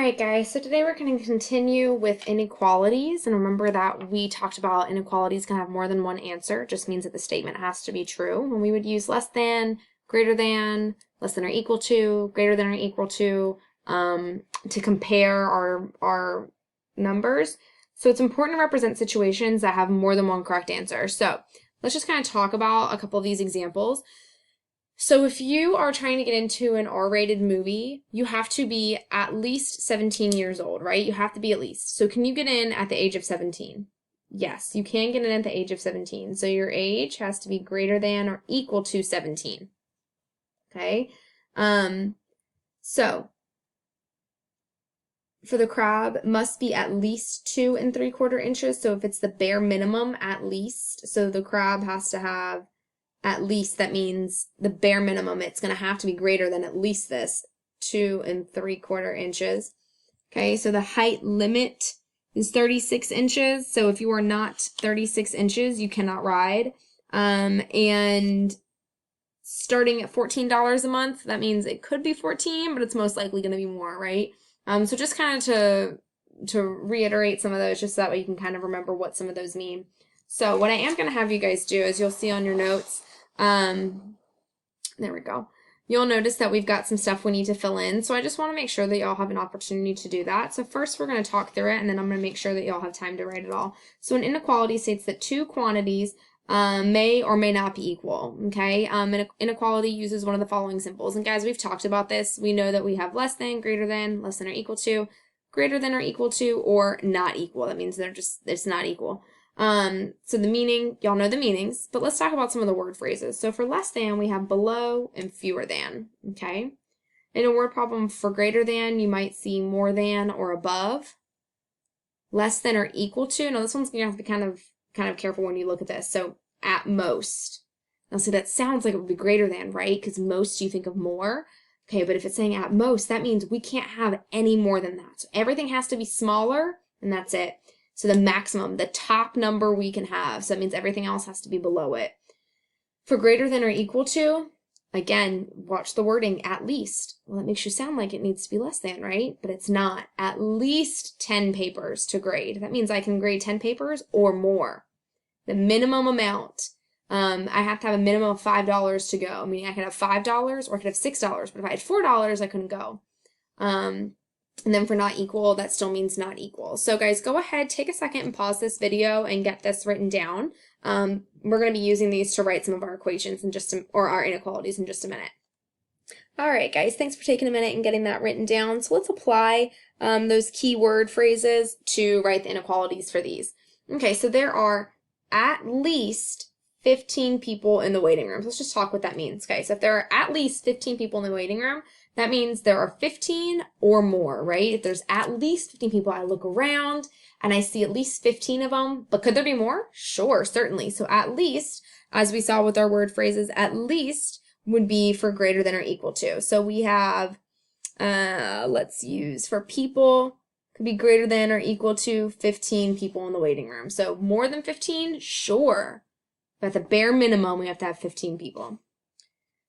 Alright guys, so today we're going to continue with inequalities, and remember that we talked about inequalities can have more than one answer. It just means that the statement has to be true. And we would use less than, greater than, less than or equal to, greater than or equal to compare our numbers. So it's important to represent situations that have more than one correct answer. So let's just kind of talk about a couple of these examples. So if you are trying to get into an R-rated movie, you have to be at least 17 years old, right? You have to be at least. So can you get in at the age of 17? Yes, you can get in at the age of 17. So your age has to be greater than or equal to 17. Okay? So for the crab, must be at least 2 3/4 inches. So if it's the bare minimum, at least. So the crab has to have at least, that means the bare minimum, it's going to have to be greater than at least this, 2 3/4 inches. Okay, so the height limit is 36 inches. So if you are not 36 inches, you cannot ride. And starting at $14 a month, that means it could be 14, but it's most likely going to be more, right? So just kind of to reiterate some of those, just so that way you can kind of remember what some of those mean. So what I am going to have you guys do is, you'll see on your notes, there we go. You'll notice that we've got some stuff we need to fill in. So I just want to make sure that y'all have an opportunity to do that. So first we're going to talk through it, and then I'm going to make sure that y'all have time to write it all. So an inequality states that two quantities may or may not be equal. Okay. Inequality uses one of the following symbols. And guys, we've talked about this. We know that we have less than, greater than, less than or equal to, greater than or equal to, or not equal. That means it's not equal. So the meaning, y'all know the meanings, but let's talk about some of the word phrases. So for less than, we have below and fewer than, okay? In a word problem for greater than, you might see more than or above. Less than or equal to, now this one's gonna have to be kind of careful when you look at this. So at most. Now see, that sounds like it would be greater than, right? Because most you think of more. Okay, but if it's saying at most, that means we can't have any more than that. So everything has to be smaller, and that's it. So the maximum, the top number we can have. So that means everything else has to be below it. For greater than or equal to, again, watch the wording, at least. Well, that makes you sound like it needs to be less than, right? But it's not. At least 10 papers to grade. That means I can grade 10 papers or more. The minimum amount. I have to have a minimum of $5 to go. Meaning I could have $5 or I could have $6. But if I had $4, I couldn't go. And then for not equal, that still means not equal. So guys, go ahead, take a second and pause this video and get this written down. We're going to be using these to write some of our equations or our inequalities in just a minute. All right, guys, thanks for taking a minute and getting that written down. So let's apply those key word phrases to write the inequalities for these. Okay, so there are at least 15 people in the waiting room. Let's just talk what that means, guys. So if there are at least 15 people in the waiting room, that means there are 15 or more, right? If there's at least 15 people, I look around and I see at least 15 of them, but could there be more? Sure, certainly. So at least, as we saw with our word phrases, at least would be for greater than or equal to. So we have, let's use for people, could be greater than or equal to 15 people in the waiting room. So more than 15, sure. But at the bare minimum, we have to have 15 people.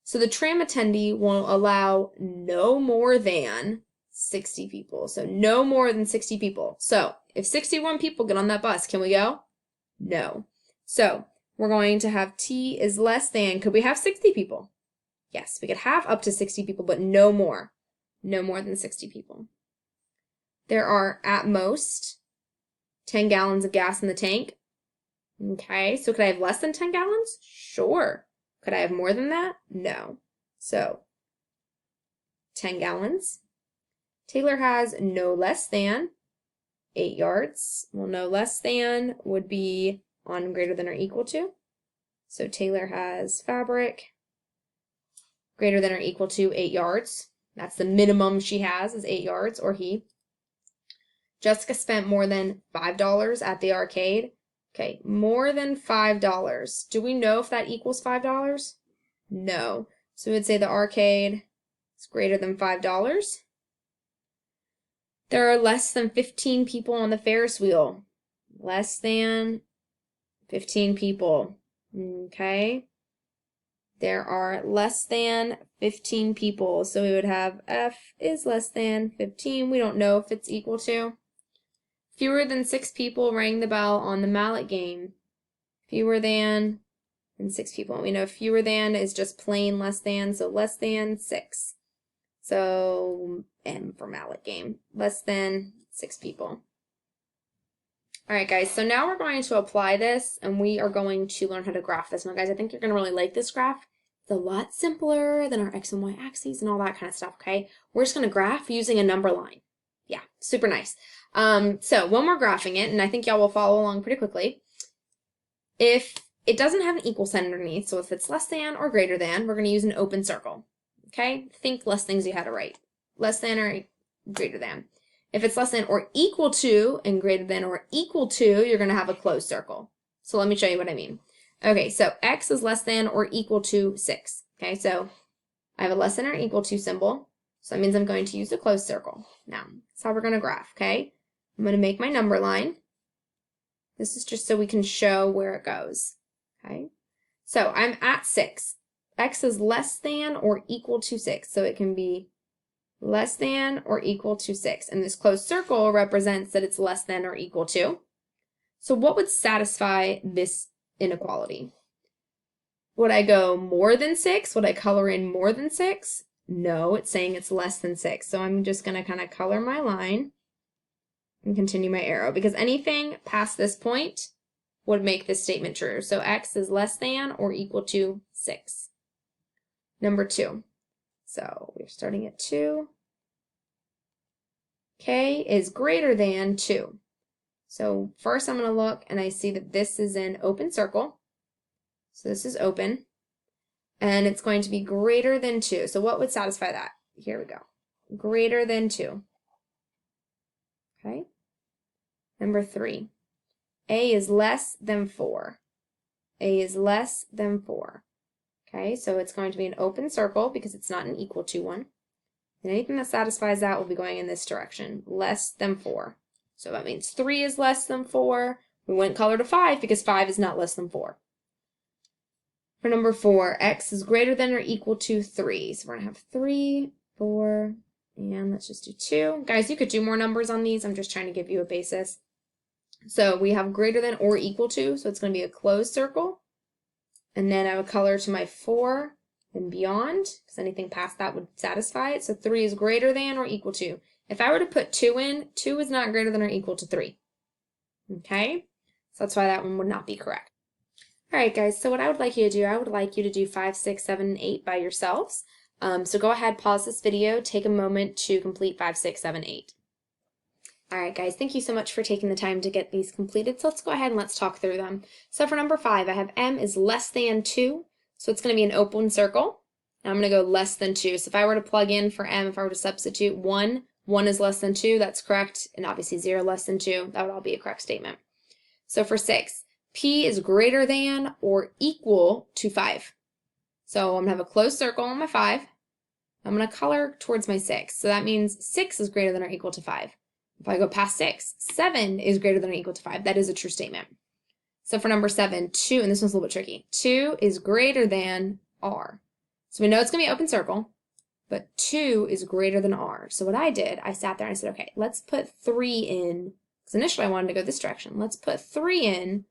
So the tram attendee will allow no more than 60 people. So no more than 60 people. So if 61 people get on that bus, can we go? No. So we're going to have T is less than, could we have 60 people? Yes, we could have up to 60 people, but no more. No more than 60 people. There are at most 10 gallons of gas in the tank. Okay, so could I have less than 10 gallons? Sure. Could I have more than that? No. So 10 gallons. Taylor has no less than 8 yards. Well, no less than would be on greater than or equal to. So Taylor has fabric greater than or equal to 8 yards. That's the minimum she has, is 8 yards, or he. Jessica spent more than $5 at the arcade. Okay, more than $5. Do we know if that equals $5? No. So we would say the arcade is greater than $5. There are less than 15 people on the Ferris wheel. Less than 15 people. Okay. there are less than 15 people. So we would have F is less than 15. We don't know if it's equal to. Fewer than 6 people rang the bell on the mallet game. Fewer than and 6 people. We know fewer than is just plain less than, so less than 6. So M for mallet game. Less than 6 people. All right, guys, so now we're going to apply this, and we are going to learn how to graph this. Now, guys, I think you're going to really like this graph. It's a lot simpler than our X and Y axes and all that kind of stuff, okay? We're just going to graph using a number line. Yeah, super nice. So when we're graphing it, and I think y'all will follow along pretty quickly, if it doesn't have an equal sign underneath, so if it's less than or greater than, we're going to use an open circle, okay? Think less things you had to write. Less than or greater than. If it's less than or equal to and greater than or equal to, you're going to have a closed circle. So let me show you what I mean. Okay, so X is less than or equal to 6. Okay, so I have a less than or equal to symbol. So that means I'm going to use a closed circle. Now, that's how we're going to graph, okay? I'm going to make my number line. This is just so we can show where it goes, okay? So I'm at 6. X is less than or equal to 6. So it can be less than or equal to 6. And this closed circle represents that it's less than or equal to. So what would satisfy this inequality? Would I go more than 6? Would I color in more than 6? No, it's saying it's less than 6. So I'm just going to kind of color my line and continue my arrow, because anything past this point would make this statement true. So X is less than or equal to 6. Number 2. So we're starting at 2. K is greater than 2. So first I'm going to look and I see that this is an open circle. So this is open. And it's going to be greater than 2. So what would satisfy that? Here we go. Greater than 2. Okay. Number 3. A is less than 4. A is less than 4. Okay, so it's going to be an open circle because it's not an equal to one. And anything that satisfies that will be going in this direction, less than 4. So that means 3 is less than 4. We wouldn't color to 5 because 5 is not less than 4. For number 4, X is greater than or equal to 3. So we're going to have 3, 4, and let's just do 2. Guys, you could do more numbers on these. I'm just trying to give you a basis. So we have greater than or equal to, so it's going to be a closed circle. And then I would color to my 4 and beyond, because anything past that would satisfy it. So 3 is greater than or equal to. If I were to put 2 in, 2 is not greater than or equal to 3. Okay? So that's why that one would not be correct. All right, guys, so what I would like you to do, I would like you to do 5, 6, 7, and 8 by yourselves. So go ahead, pause this video, take a moment to complete 5, 6, 7, 8. All right, guys, thank you so much for taking the time to get these completed. So let's go ahead and let's talk through them. So for number 5, I have M is less than 2. So it's going to be an open circle. Now I'm going to go less than 2. So if I were to plug in for M, if I were to substitute 1, 1 is less than 2, that's correct. And obviously 0 less than 2, that would all be a correct statement. So for 6, P is greater than or equal to 5. So I'm going to have a closed circle on my 5. I'm going to color towards my 6. So that means 6 is greater than or equal to 5. If I go past 6, 7 is greater than or equal to 5. That is a true statement. So for number 7, 2, and this one's a little bit tricky, 2 is greater than R. So we know it's going to be an open circle, but 2 is greater than R. So what I did, I sat there and I said, okay, let's put 3 in, because initially I wanted to go this direction. Let's put 3 in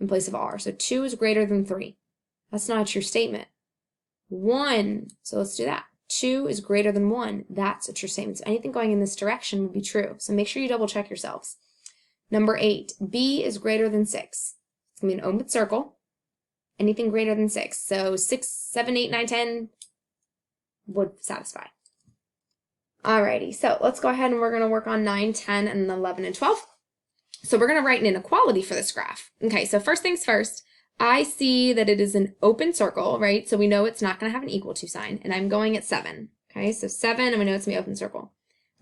place of R. So 2 is greater than 3. That's not a true statement. 1, so let's do that. 2 is greater than 1. That's a true statement. So anything going in this direction would be true. So make sure you double check yourselves. Number 8, B is greater than 6. It's going to be an open circle. Anything greater than 6. So 6, 7, 8, 9, 10 would satisfy. Alrighty, so let's go ahead and we're going to work on 9, 10, and 11, and 12. So we're going to write an inequality for this graph. Okay, so first things first, I see that it is an open circle, right? So we know it's not going to have an equal to sign, and I'm going at 7. Okay, so 7, and we know it's going to be open circle.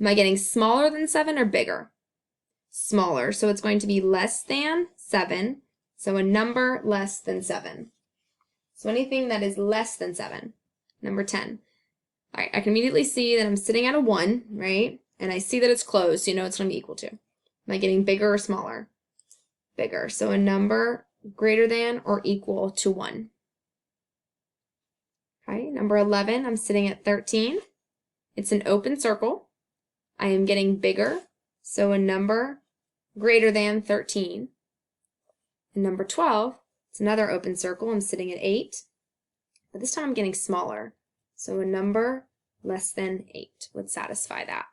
Am I getting smaller than 7 or bigger? Smaller, so it's going to be less than 7, so a number less than 7. So anything that is less than 7. Number 10. All right, I can immediately see that I'm sitting at a 1, right? And I see that it's closed, so you know it's going to be equal to. Am I getting bigger or smaller? Bigger, so a number greater than or equal to 1. Okay, number 11, I'm sitting at 13. It's an open circle. I am getting bigger, so a number greater than 13. And number 12, it's another open circle. I'm sitting at 8. But this time I'm getting smaller, so a number less than 8 would satisfy that.